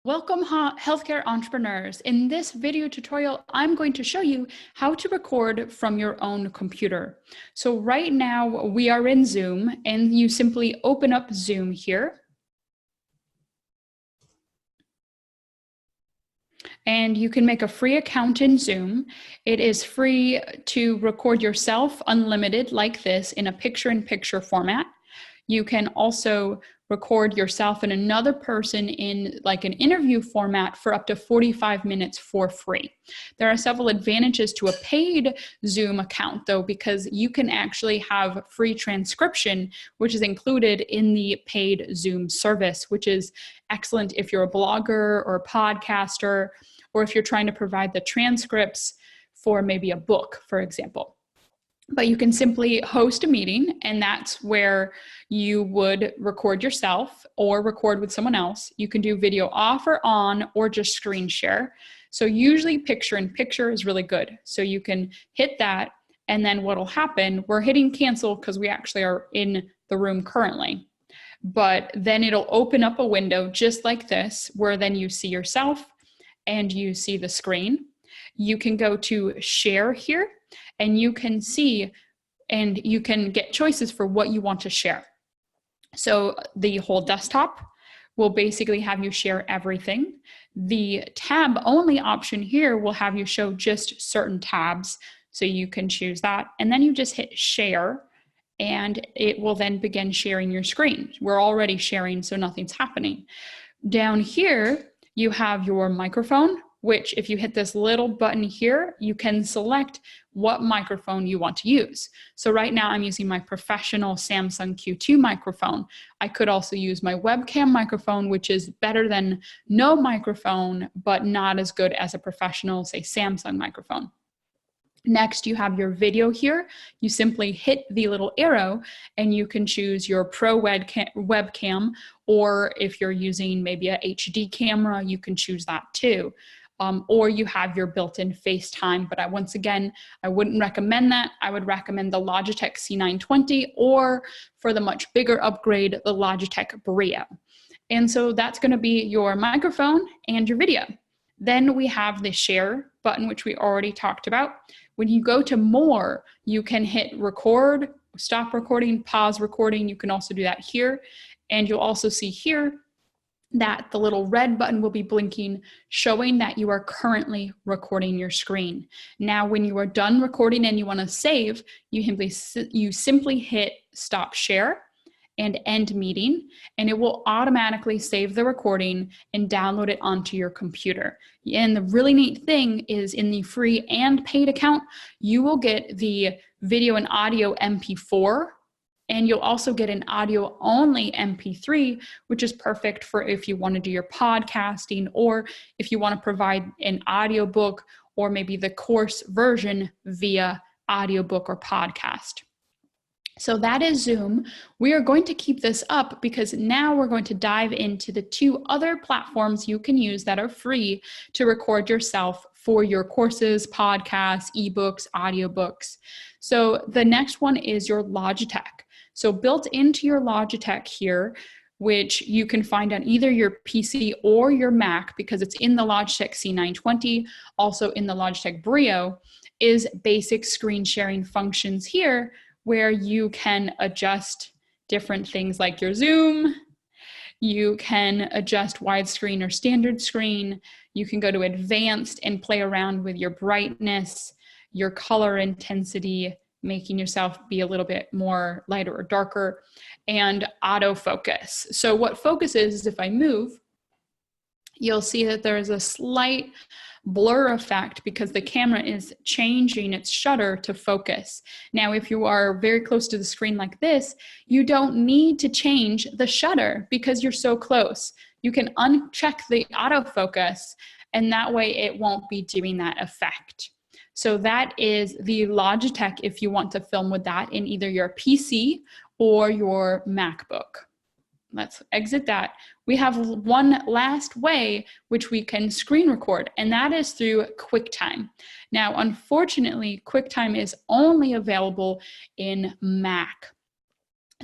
Welcome, healthcare entrepreneurs. In this video tutorial, I'm going to show you how to record from your own computer. So right now we are in Zoom, and you simply open up Zoom here. And you can make a free account in Zoom. It is free to record yourself unlimited like this in a picture-in-picture format. You can also record yourself and another person in like an interview format for up to 45 minutes for free. There are several advantages to a paid Zoom account though, because you can actually have free transcription, which is included in the paid Zoom service, which is excellent if you're a blogger or a podcaster, or if you're trying to provide the transcripts for maybe a book, for example. But you can simply host a meeting, and that's where you would record yourself or record with someone else. You can do video off or on, or just screen share. So usually picture in picture is really good. So you can hit that, and then what'll happen, we're hitting cancel because we actually are in the room currently. But then it'll open up a window just like this, where then you see yourself and you see the screen. You can go to share here, and you can see and you can get choices for what you want to share. So the whole desktop will basically have you share everything. The tab only option here will have you show just certain tabs. So you can choose that, and then you just hit share, and it will then begin sharing your screen. We're already sharing, so nothing's happening. Down here, you have your microphone, which if you hit this little button here, you can select what microphone you want to use. So right now I'm using my professional Samsung Q2 microphone. I could also use my webcam microphone, which is better than no microphone, but not as good as a professional, say, Samsung microphone. Next, you have your video here. You simply hit the little arrow and you can choose your pro webcam, or if you're using maybe a HD camera, you can choose that too. Or you have your built-in FaceTime, but once again, I wouldn't recommend that. I would recommend the Logetic C920, or for the much bigger upgrade, the Logetic Brio. And so that's going to be your microphone and your video. Then we have the share button, which we already talked about. When you go to more, you can hit record, stop recording, pause recording. You can also do that here. And you'll also see here that the little red button will be blinking, showing that you are currently recording your screen. Now, when you are done recording and you want to save, you simply hit stop share and end meeting, and it will automatically save the recording and download it onto your computer. And the really neat thing is, in the free and paid account, you will get the video and audio MP4, and you'll also get an audio only MP3, which is perfect for if you want to do your podcasting, or if you want to provide an audiobook, or maybe the course version via audiobook or podcast. So that is Zoom. We are going to keep this up because now we're going to dive into the two other platforms you can use that are free to record yourself for your courses, podcasts, ebooks, audiobooks. So the next one is your Logetic. So built into your Logetic here, which you can find on either your PC or your Mac, because it's in the Logetic C920, also in the Logetic Brio, is basic screen sharing functions here, where you can adjust different things like your zoom, you can adjust widescreen or standard screen, you can go to advanced and play around with your brightness, your color intensity, making yourself be a little bit more lighter or darker, and autofocus. So what focus is if I move, you'll see that there is a slight blur effect because the camera is changing its shutter to focus. Now, if you are very close to the screen like this, you don't need to change the shutter because you're so close. You can uncheck the autofocus, and that way it won't be doing that effect. So that is the Logetic if you want to film with that in either your PC or your MacBook. Let's exit that. We have one last way which we can screen record, and that is through QuickTime. Now, unfortunately, QuickTime is only available in Mac.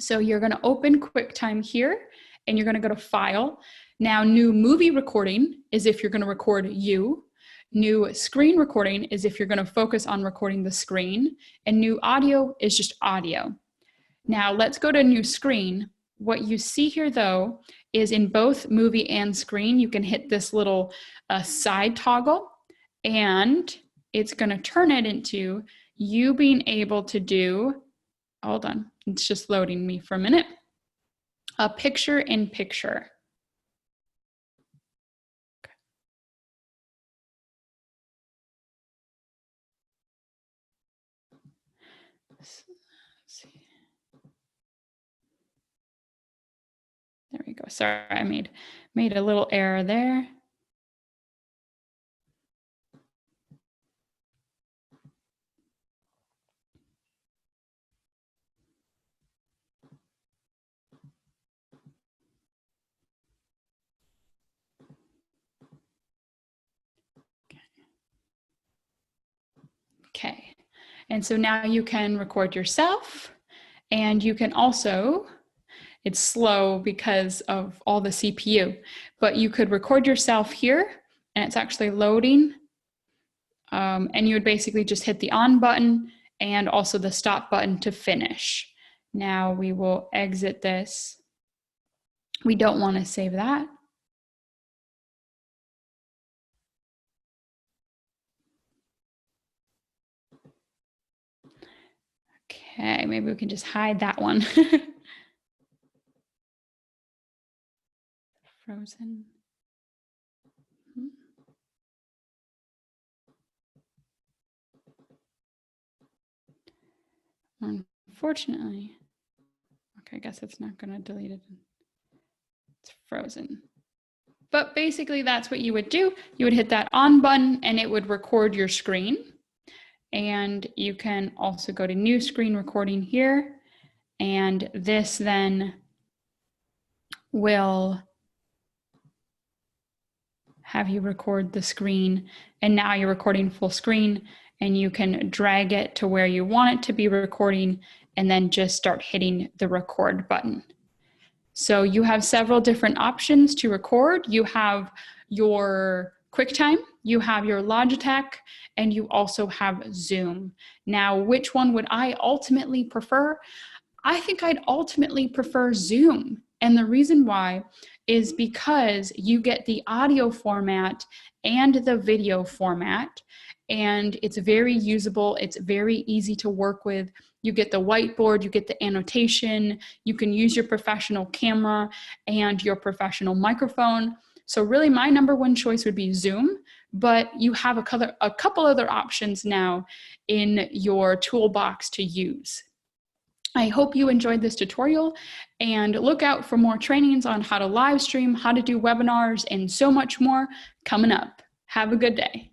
So you're going to open QuickTime here, and you're going to go to File. Now, new movie recording is if you're going to record you. New screen recording is if you're going to focus on recording the screen. And new audio is just audio. Now, let's go to new screen. What you see here, though, is in both movie and screen, you can hit this little side toggle, and it's going to turn it into you being able to do, hold on, it's just loading me for a minute, a picture in picture. Let's see. There we go. Sorry, I made a little error there. Okay, and so now you can record yourself, and you can also, it's slow because of all the CPU, but you could record yourself here, and it's actually loading, and you would basically just hit the on button and also the stop button to finish. Now we will exit this. We don't want to save that. Okay, maybe we can just hide that one. Frozen. Unfortunately, okay, I guess it's not going to delete it. It's frozen. But basically that's what you would do. You would hit that on button and it would record your screen. And you can also go to new screen recording here. And this then will have you record the screen. And now you're recording full screen, and you can drag it to where you want it to be recording and then just start hitting the record button. So you have several different options to record. You have your QuickTime, you have your Logetic, and you also have Zoom. Now, which one would I ultimately prefer? I think I'd ultimately prefer Zoom. And the reason why is because you get the audio format and the video format, and it's very usable. It's very easy to work with. You get the whiteboard, you get the annotation, you can use your professional camera and your professional microphone. So really my number one choice would be Zoom, but you have a couple other options now in your toolbox to use. I hope you enjoyed this tutorial, and look out for more trainings on how to live stream, how to do webinars, and so much more coming up. Have a good day.